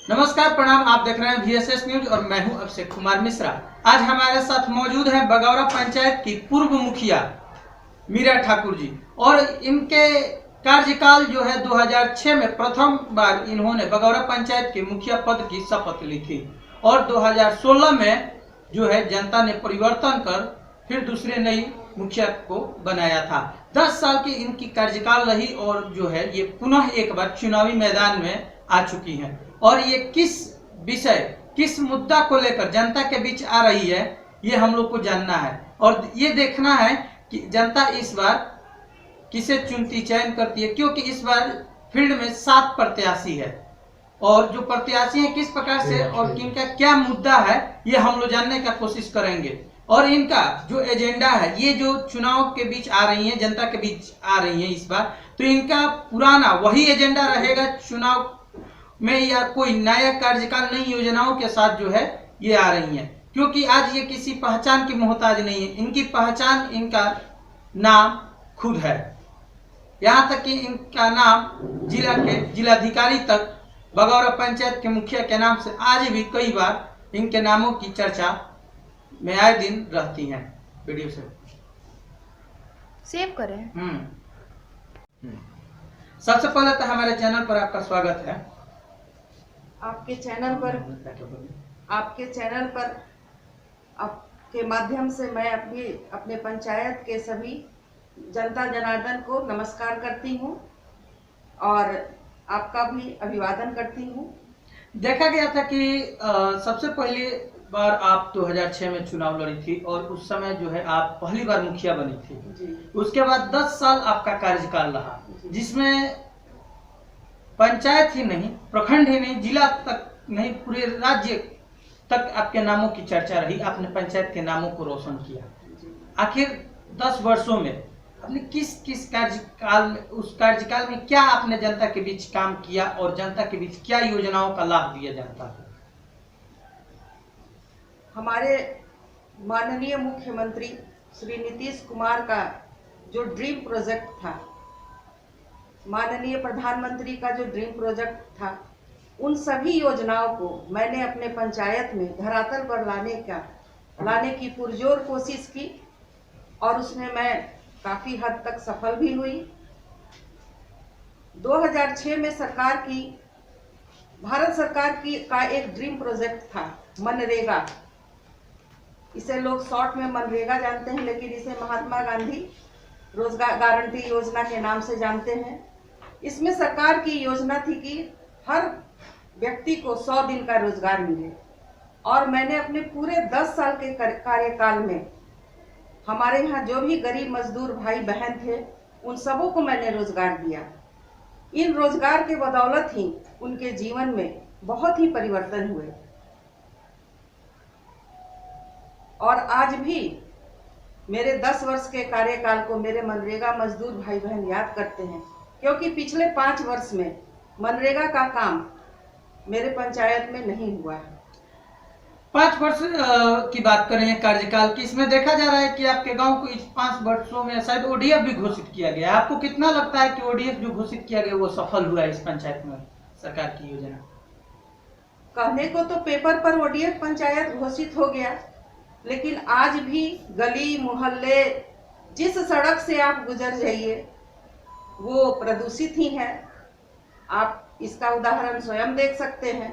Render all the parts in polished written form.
नमस्कार, प्रणाम। आप देख रहे हैं VSS न्यूज और मैं हूं अभिषेक कुमार मिश्रा। आज हमारे साथ मौजूद हैं बगौरा पंचायत की पूर्व मुखिया मीरा ठाकुर जी और इनके कार्यकाल जो है 2006 में प्रथम बार इन्होंने बगौरा पंचायत के मुखिया पद की शपथ ली थी और 2016 में जो है जनता ने परिवर्तन कर फिर दूसरे नई मुखिया को बनाया था। 10 साल की इनकी कार्यकाल रही और जो है ये पुनः एक बार चुनावी मैदान में आ चुकी हैं और ये किस विषय किस मुद्दा को लेकर जनता के बीच आ रही है ये हम लोग को जानना है और ये देखना है कि जनता इस बार किसे चुनती चयन करती है, क्योंकि इस बार फील्ड में 7 प्रत्याशी है और जो प्रत्याशी हैं किस प्रकार से और किनका क्या मुद्दा है ये हम लोग जानने का कोशिश करेंगे। और इनका जो एजेंडा है, ये जो चुनाव के बीच आ रही है, जनता के बीच आ रही है इस बार, तो इनका पुराना वही एजेंडा रहेगा चुनाव में या कोई नया कार्यकाल नई योजनाओं के साथ जो है ये आ रही है, क्योंकि आज ये किसी पहचान की मोहताज नहीं है। इनकी पहचान इनका नाम खुद है। यहाँ तक कि इनका नाम जिला के जिलाधिकारी तक बगौरा पंचायत के मुखिया के नाम से आज भी कई बार इनके नामों की चर्चा में आए दिन रहती हैं। वीडियो से सेव करें। सबसे पहले तो हमारे चैनल पर आपका स्वागत है। आपके चैनल पर आपके माध्यम से मैं अपने पंचायत के सभी जनता जनार्दन को नमस्कार करती हूँ और आपका भी अभिवादन करती हूँ। देखा गया था कि सबसे पहली बार आप 2006 में चुनाव लड़ी थी और उस समय जो है आप पहली बार मुखिया बनी थी जी। उसके बाद 10 साल आपका कार्यकाल रहा, जिसमें पंचायत ही नहीं, प्रखंड ही नहीं, जिला तक नहीं, पूरे राज्य तक आपके नामों की चर्चा रही। आपने पंचायत के नामों को रोशन किया। आखिर 10 वर्षों में आपने किस कार्यकाल, उस कार्यकाल में क्या आपने जनता के बीच काम किया और जनता के बीच क्या योजनाओं का लाभ दिया जनता को? हमारे माननीय मुख्यमंत्री श्री नीतीश कुमार का जो ड्रीम प्रोजेक्ट था, माननीय प्रधानमंत्री का जो ड्रीम प्रोजेक्ट था, उन सभी योजनाओं को मैंने अपने पंचायत में धरातल पर लाने की पुरजोर कोशिश की और उसमें मैं काफ़ी हद तक सफल भी हुई। 2006 में भारत सरकार का एक ड्रीम प्रोजेक्ट था मनरेगा। इसे लोग शॉर्ट में मनरेगा जानते हैं, लेकिन इसे महात्मा गांधी रोजगार गारंटी योजना के नाम से जानते हैं। इसमें सरकार की योजना थी कि हर व्यक्ति को 100 दिन का रोजगार मिले और मैंने अपने पूरे 10 साल के कार्यकाल में हमारे यहाँ जो भी गरीब मजदूर भाई बहन थे उन सबों को मैंने रोजगार दिया। इन रोजगार के बदौलत ही उनके जीवन में बहुत ही परिवर्तन हुए और आज भी मेरे 10 वर्ष के कार्यकाल को मेरे मनरेगा मजदूर भाई बहन याद करते हैं, क्योंकि पिछले 5 वर्ष में मनरेगा का काम मेरे पंचायत में नहीं हुआ है। 5 वर्ष की बात करें कार्यकाल की, इसमें देखा जा रहा है कि आपके गांव को इस 5 वर्षों में शायद ODF भी घोषित किया गया। आपको कितना लगता है कि ODF जो घोषित किया गया वो सफल हुआ है इस पंचायत में, सरकार की योजना? कहने को तो पेपर पर ODF पंचायत घोषित हो गया, लेकिन आज भी गली मोहल्ले जिस सड़क से आप गुजर जाइए वो प्रदूषित ही है। आप इसका उदाहरण स्वयं देख सकते हैं।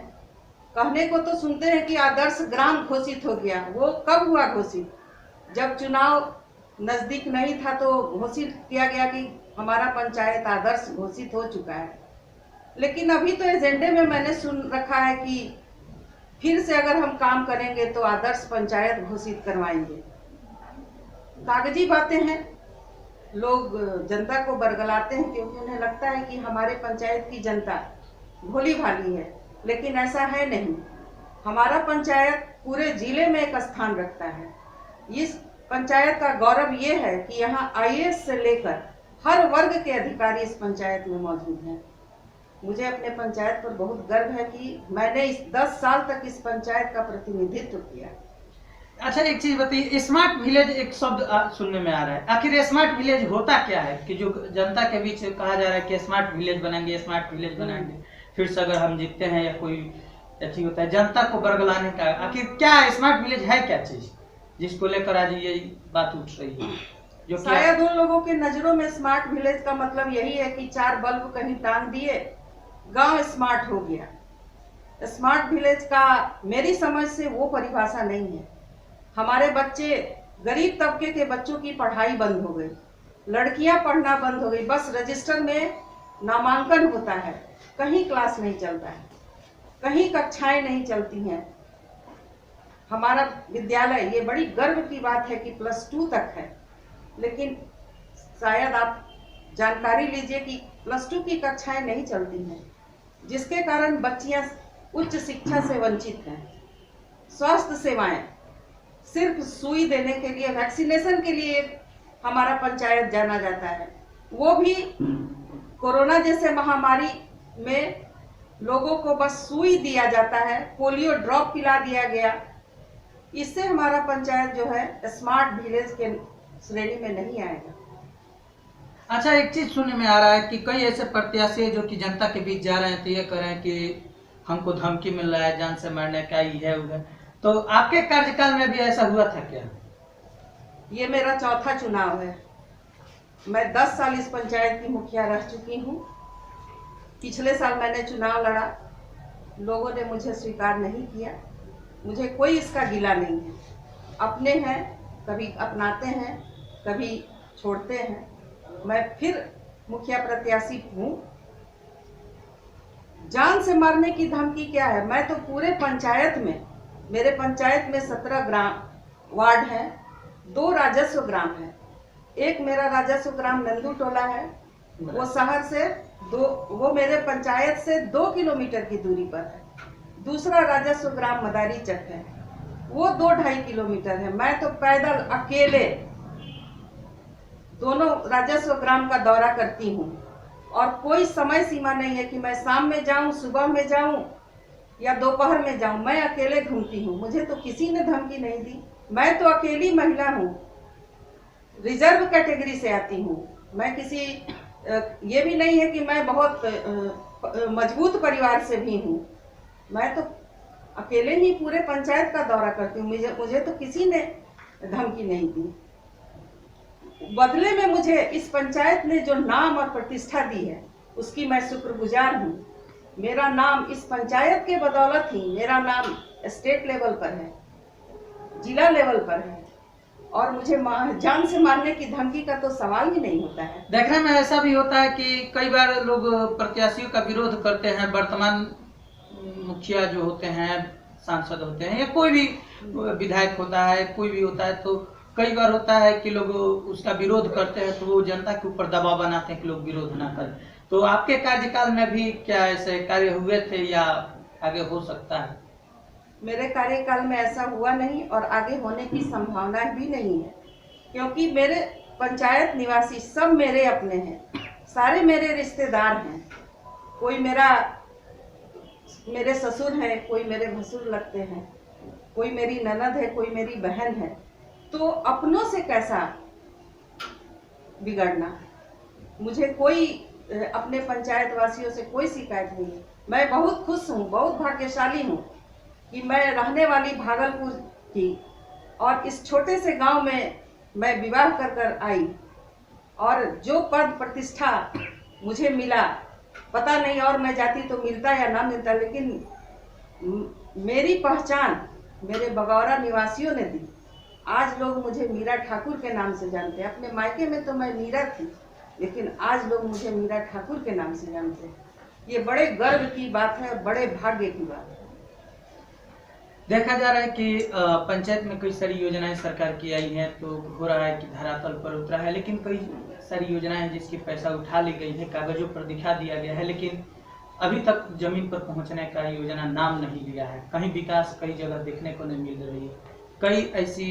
कहने को तो सुनते हैं कि आदर्श ग्राम घोषित हो गया। वो कब हुआ घोषित? जब चुनाव नजदीक नहीं था तो घोषित किया गया कि हमारा पंचायत आदर्श घोषित हो चुका है। लेकिन अभी तो एजेंडे में मैंने सुन रखा है कि फिर से अगर हम काम करेंगे तो आदर्श पंचायत घोषित करवाएंगे। कागजी बातें हैं, लोग जनता को बरगलाते हैं क्योंकि उन्हें लगता है कि हमारे पंचायत की जनता भोली भाली है, लेकिन ऐसा है नहीं। हमारा पंचायत पूरे जिले में एक स्थान रखता है। इस पंचायत का गौरव ये है कि यहाँ IAS से लेकर हर वर्ग के अधिकारी इस पंचायत में मौजूद हैं। मुझे अपने पंचायत पर बहुत गर्व है कि मैंने इस 10 साल तक इस पंचायत का प्रतिनिधित्व किया। अच्छा, एक चीज बताइए, स्मार्ट विलेज एक शब्द सुनने में आ रहा है। आखिर स्मार्ट विलेज होता क्या है कि जो जनता के बीच कहा जा रहा है कि स्मार्ट विलेज बनाएंगे, स्मार्ट विलेज बनाएंगे, फिर से अगर हम जीतते हैं या कोई ठीक होता है जनता को बरगलाने का। आखिर क्या स्मार्ट विलेज है, क्या चीज जिसको लेकर आज ये बात उठ रही है? जो कि शायद उन लोगों के नजरों में स्मार्ट विलेज का मतलब यही है कि 4 बल्ब कहीं टांग दिए, गांव स्मार्ट हो गया। स्मार्ट विलेज का मेरी समझ से वो परिभाषा नहीं है। हमारे बच्चे, गरीब तबके के बच्चों की पढ़ाई बंद हो गई, लड़कियां पढ़ना बंद हो गई, बस रजिस्टर में नामांकन होता है, कहीं क्लास नहीं चलता है, कहीं कक्षाएं नहीं चलती हैं। हमारा विद्यालय, ये बड़ी गर्व की बात है कि +2 तक है, लेकिन शायद आप जानकारी लीजिए कि +2 की कक्षाएं नहीं चलती हैं, जिसके कारण बच्चियां उच्च शिक्षा से वंचित हैं। स्वास्थ्य सेवाएं, सिर्फ सुई देने के लिए, वैक्सीनेशन के लिए हमारा पंचायत जाना जाता है, वो भी कोरोना जैसे महामारी में लोगों को बस सुई दिया जाता है, पोलियो ड्रॉप पिला दिया गया। इससे हमारा पंचायत जो है स्मार्ट विलेज के श्रेणी में नहीं आएगा। अच्छा, एक चीज सुनने में आ रहा है कि कई ऐसे प्रत्याशी जो कि जनता के बीच जा रहे हैं तो ये कह रहे हैं कि हमको धमकी मिल रहा है, जान से मारने का, ये है वो है। तो आपके कार्यकाल में भी ऐसा हुआ था क्या? ये मेरा चौथा चुनाव है। मैं 10 साल इस पंचायत की मुखिया रह चुकी हूँ। पिछले साल मैंने चुनाव लड़ा, लोगों ने मुझे स्वीकार नहीं किया। मुझे कोई इसका गिला नहीं है। अपने हैं, कभी अपनाते हैं, कभी छोड़ते हैं। मैं फिर मुखिया प्रत्याशी हूँ। जान से मारने की धमकी क्या है? मैं तो पूरे पंचायत में, मेरे पंचायत में 17 ग्राम वार्ड हैं, 2 राजस्व ग्राम है। एक मेरा राजस्व ग्राम नंदू टोला है, वो शहर से वो मेरे पंचायत से 2 किलोमीटर की दूरी पर है। दूसरा राजस्व ग्राम मदारी चक है, वो 2-2.5 किलोमीटर है। मैं तो पैदल अकेले दोनों राजस्व ग्राम का दौरा करती हूँ, और कोई समय सीमा नहीं है कि मैं शाम में जाऊं, सुबह में जाऊं या दोपहर में जाऊं। मैं अकेले घूमती हूँ, मुझे तो किसी ने धमकी नहीं दी। मैं तो अकेली महिला हूँ, रिजर्व कैटेगरी से आती हूँ। मैं किसी ये भी नहीं है कि मैं बहुत मजबूत परिवार से भी हूँ। मैं तो अकेले ही पूरे पंचायत का दौरा करती हूँ। मुझे तो किसी ने धमकी नहीं दी। बदले में मुझे इस पंचायत ने जो नाम और प्रतिष्ठा दी है, उसकी मैं शुक्रगुजार हूँ। मेरा नाम इस पंचायत के बदौलत ही, मेरा नाम स्टेट लेवल पर है, जिला लेवल पर है, और मुझे जान से मारने की धमकी का तो सवाल ही नहीं होता है। देखने में ऐसा भी होता है कि कई बार लोग प्रत्याशियों का विरोध करते हैं, वर्तमान मुखिया जो होते हैं, सांसद होते हैं, या कोई भी विधायक होता है, कोई भी होता है, तो कई बार होता है कि लोग उसका विरोध करते हैं, तो वो जनता के ऊपर दबाव बनाते हैं कि लोग विरोध ना करें। तो आपके कार्यकाल में भी क्या ऐसे कार्य हुए थे या आगे हो सकता है? मेरे कार्यकाल में ऐसा हुआ नहीं, और आगे होने की संभावना भी नहीं है, क्योंकि मेरे पंचायत निवासी सब मेरे अपने हैं, सारे मेरे रिश्तेदार हैं। कोई मेरे ससुर हैं, कोई मेरे भसुर लगते हैं, कोई मेरी ननद है, कोई मेरी बहन है। तो अपनों से कैसा बिगड़ना? मुझे कोई अपने पंचायत वासियों से कोई शिकायत नहीं है। मैं बहुत खुश हूँ, बहुत भाग्यशाली हूँ कि मैं रहने वाली भागलपुर की, और इस छोटे से गांव में मैं विवाह कर आई, और जो पद प्रतिष्ठा मुझे मिला, पता नहीं और मैं जाती तो मिलता या ना मिलता, लेकिन मेरी पहचान मेरे बगौरा निवासियों ने दी। आज लोग मुझे मीरा ठाकुर के नाम से जानते हैं। अपने मायके में तो मैं मीरा थी, लेकिन आज लोग मुझे मीरा ठाकुर के नाम से जानते हैं। ये बड़े गर्व की बात है, बड़े भाग्य की बात है। देखा जा रहा है कि पंचायत में कई सारी योजनाएं सरकार की आई हैं, तो हो रहा है कि धरातल पर उतरा है, लेकिन कई सारी योजनाएं हैं जिसकी पैसा उठा ली गई है, कागजों पर दिखा दिया गया है, लेकिन अभी तक जमीन पर पहुंचने का योजना नाम नहीं लिया है। कहीं विकास कई जगह देखने को नहीं मिल रही है। कई ऐसी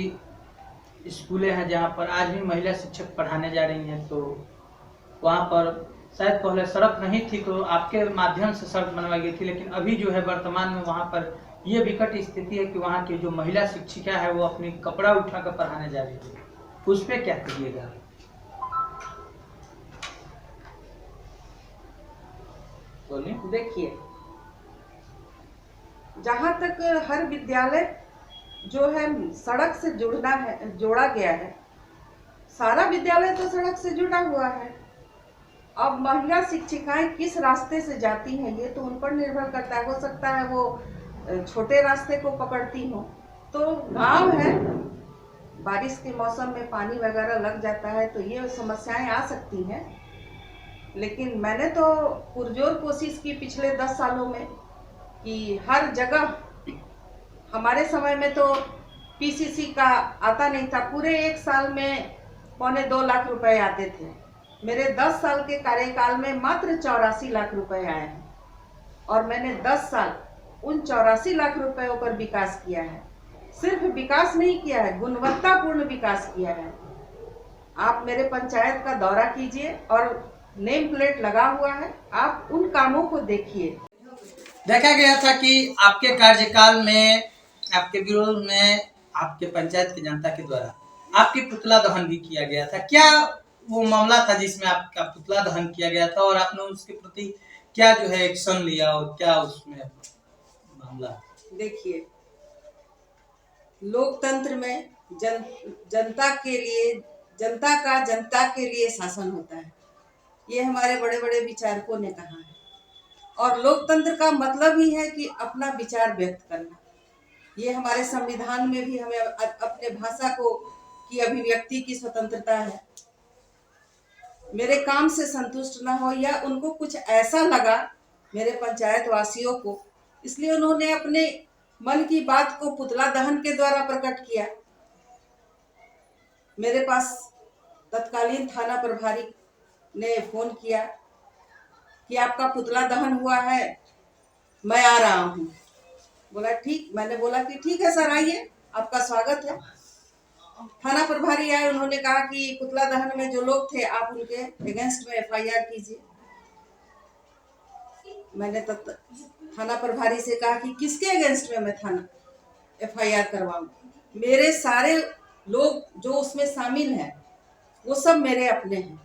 स्कूलें हैं जहां पर आज भी महिला शिक्षक पढ़ाने जा रही हैं, तो वहां पर शायद पहले सड़क नहीं थी, तो आपके माध्यम से सड़क बनवाई गई थी, लेकिन अभी जो है वर्तमान में वहां पर ये विकट स्थिति है कि वहाँ की जो महिला शिक्षिका है वो अपनी कपड़ा उठाकर पढ़ाने जा रही है। उस पर क्या करिएगा? देखिए, जहाँ तक हर विद्यालय जो है सड़क से जोड़ा गया है, सारा विद्यालय तो सड़क से जुड़ा हुआ है। अब महिला शिक्षिकाएं किस रास्ते से जाती हैं ये तो उन पर निर्भर करता है। हो सकता है वो छोटे रास्ते को पकड़ती हो। तो गांव है, बारिश के मौसम में पानी वगैरह लग जाता है तो ये समस्याएं आ सकती हैं। लेकिन मैंने तो पुरजोर कोशिश की पिछले 10 सालों में कि हर जगह, हमारे समय में तो पीसीसी का आता नहीं था, पूरे 1 साल में 1.25 लाख रुपए आते थे। मेरे 10 साल के कार्यकाल में मात्र 84 लाख रुपए आए हैं और मैंने 10 साल उन 84 लाख रुपयों पर विकास किया है। सिर्फ विकास नहीं किया है, गुणवत्तापूर्ण विकास किया है। आप मेरे पंचायत का दौरा कीजिए और नेम प्लेट लगा हुआ है, आप उन कामों को देखिए। देखा गया था कि आपके कार्यकाल में, आपके विरोध में, आपके पंचायत की जनता के द्वारा आपकी पुतला दहन भी किया गया था। क्या वो मामला था जिसमें आपका पुतला दहन किया गया था और आपने उसके प्रति क्या जो है एक्शन लिया और क्या उसमें मामला? देखिए, लोकतंत्र में जनता के लिए शासन होता है, ये हमारे बड़े बड़े विचारकों ने कहा है। और लोकतंत्र का मतलब ही है कि अपना विचार व्यक्त करना। ये हमारे संविधान में भी हमें अपने भाषा की अभिव्यक्ति की स्वतंत्रता है। मेरे काम से संतुष्ट न हो या उनको कुछ ऐसा लगा मेरे पंचायत वासियों को, इसलिए उन्होंने अपने मन की बात को पुतला दहन के द्वारा प्रकट किया। मेरे पास तत्कालीन थाना प्रभारी ने फोन किया कि आपका पुतला दहन हुआ है, मैं आ रहा हूँ। बोला ठीक, मैंने बोला कि ठीक है सर, आइए, आपका स्वागत है। थाना प्रभारी आए, उन्होंने कहा कि पुतला दहन में जो लोग थे आप उनके अगेंस्ट में FIR कीजिए। मैंने तब थाना प्रभारी से कहा कि किसके अगेंस्ट में मैं थाना FIR करवाऊं? मेरे सारे लोग जो उसमें शामिल हैं वो सब मेरे अपने हैं।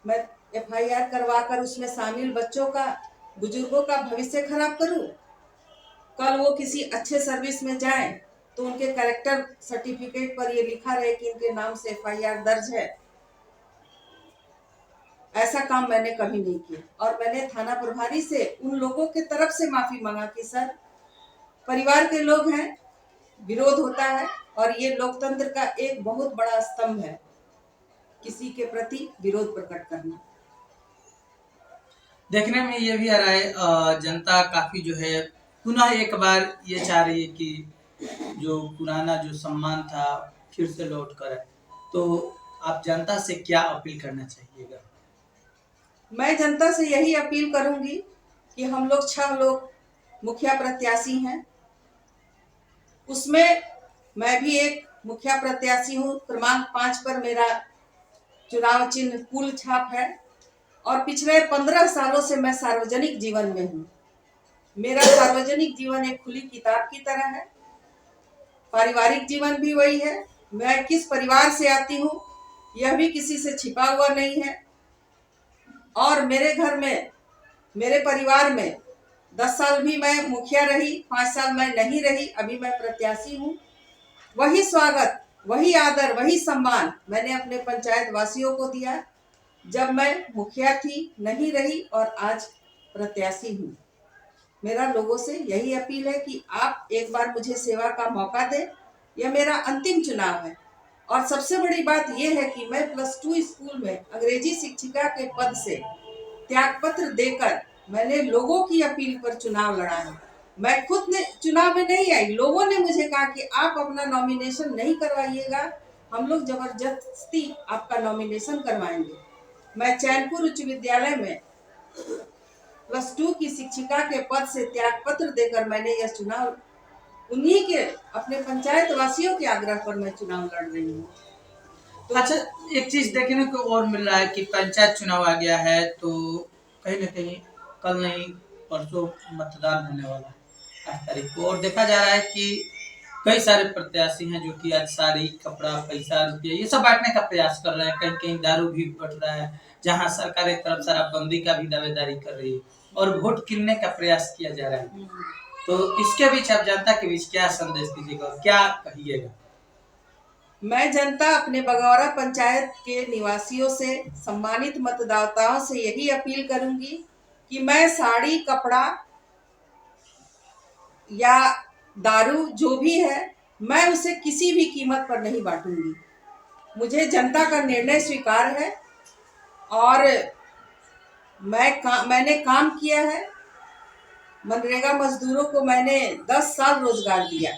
मैं FIR करवाकर उसमें शामिल बच्चों का, बुजुर्गों का भविष्य खराब करूं? कल वो किसी अच्छे सर्विस में जाएं तो उनके कैरेक्टर सर्टिफिकेट पर ये लिखा रहे कि इनके नाम से FIR दर्ज है। ऐसा काम मैंने कभी नहीं किया। और मैंने थाना प्रभारी से उन लोगों के तरफ से माफी मांगा कि सर, परिवार के लोग हैं, विरोध होता है और ये लोकतंत्र का एक बहुत बड़ा स्तंभ है, किसी के प्रति विरोध प्रकट करना। देखने में ये भी आ रहा है जनता काफी जो है पुनः एक बार ये चाह रही है कि जो पुराना जो सम्मान था फिर से लौट कर आए। तो आप जनता से क्या अपील करना चाहिएगा? मैं जनता से यही अपील करूंगी कि हम लोग 6 लोग मुखिया प्रत्याशी हैं, उसमें मैं भी एक मुखिया प्रत्याशी हूँ। क्रमांक 5 पर मेरा चुनाव चिन्ह कुल छाप है और पिछले 15 सालों से मैं सार्वजनिक जीवन में हूँ। मेरा सार्वजनिक जीवन एक खुली किताब की तरह है, पारिवारिक जीवन भी वही है। मैं किस परिवार से आती हूँ यह भी किसी से छिपा हुआ नहीं है। और मेरे घर में, मेरे परिवार में 10 साल भी मैं मुखिया रही, 5 साल मैं नहीं रही, अभी मैं प्रत्याशी हूँ। वही स्वागत, वही आदर, वही सम्मान मैंने अपने पंचायत वासियों को दिया जब मैं मुखिया थी, नहीं रही और आज प्रत्याशी हूँ। मेरा लोगों से यही अपील है कि आप एक बार मुझे सेवा का मौका दें। यह मेरा अंतिम चुनाव है और सबसे बड़ी बात यह है कि मैं +2 स्कूल में अंग्रेजी शिक्षिका के पद से त्यागपत्र देकर मैंने लोगों की अपील पर चुनाव लड़ा है। मैं खुद ने चुनाव में नहीं आई, लोगों ने मुझे कहा कि आप अपना नॉमिनेशन नहीं करवाइएगा, हम लोग जबरदस्ती आपका नॉमिनेशन करवाएंगे। मैं चैनपुर उच्च विद्यालय में +2 की शिक्षिका के पद से त्यागपत्र देकर मैंने यह चुनाव, उन्हीं के अपने पंचायत वासियों के आग्रह पर मैं चुनाव लड़ रही हूँ। तो अच्छा, एक चीज देखने को और मिल रहा है कि पंचायत चुनाव आ गया है तो कहीं ना कहीं कल नहीं परसों मतदान होने वाला है 8 तारीख को, और देखा जा रहा है कि कई सारे प्रत्याशी हैं जो कि आज साड़ी, कपड़ा, पैसा, रुपया ये सब बांटने का प्रयास कर रहे हैं। कहीं कहीं दारू भी बट रहा है, जहां सरकार एक तरफ शराबबंदी का भी दावेदारी कर रही है और वोट गिनने का प्रयास किया जा रहा है। तो इसके बीच आप जनता के बीच क्या संदेश दीजिएगा और क्या कहिएगा? मैं जनता अपने बगौरा पंचायत के निवासियों से, सम्मानित मतदाताओं से यही अपील करूंगी कि मैं साड़ी, कपड़ा या दारू जो भी है, मैं उसे किसी भी कीमत पर नहीं बांटूंगी। मुझे जनता का निर्णय स्वीकार है और मैंने काम किया है। मनरेगा मजदूरों को मैंने 10 साल रोजगार दिया।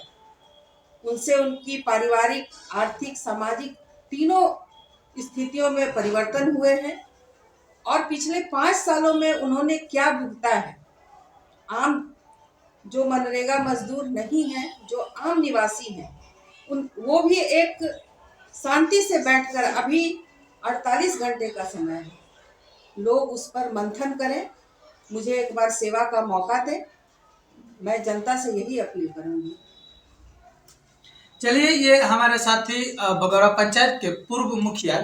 उनसे उनकी पारिवारिक, आर्थिक, सामाजिक तीनों स्थितियों में परिवर्तन हुए हैं और पिछले 5 सालों में उन्होंने क्या भुगता है। आम जो मनरेगा मजदूर नहीं हैं, जो आम निवासी हैं, वो भी एक शांति से बैठकर, अभी 48 घंटे का समय है, लोग उस पर मंथन करें, मुझे एक बार सेवा का मौका दें। मैं जनता से यही अपील करूंगी। चलिए, ये हमारे साथी बगौरा पंचायत के पूर्व मुखिया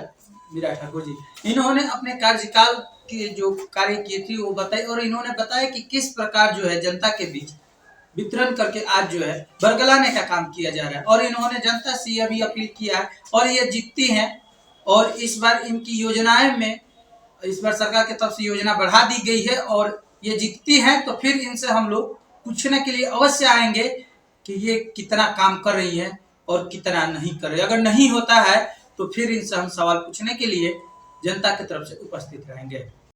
मीरा ठाकुर जी, इन्होंने अपने कार्यकाल के जो कार्य किए थे वो बताई और इन्होंने बताया कि किस प्रकार जो है जनता के बीच वितरण करके आज जो है बरगलाने का काम किया जा रहा है। और इन्होंने जनता से यह भी अपील किया है और ये जीतती हैं और इस बार इनकी योजनाएं में, इस बार सरकार की तरफ से योजना बढ़ा दी गई है और ये जीतती हैं तो फिर इनसे हम लोग पूछने के लिए अवश्य आएंगे कि ये कितना काम कर रही है और कितना नहीं कर रही। अगर नहीं होता है तो फिर इनसे हम सवाल पूछने के लिए जनता की तरफ से उपस्थित रहेंगे।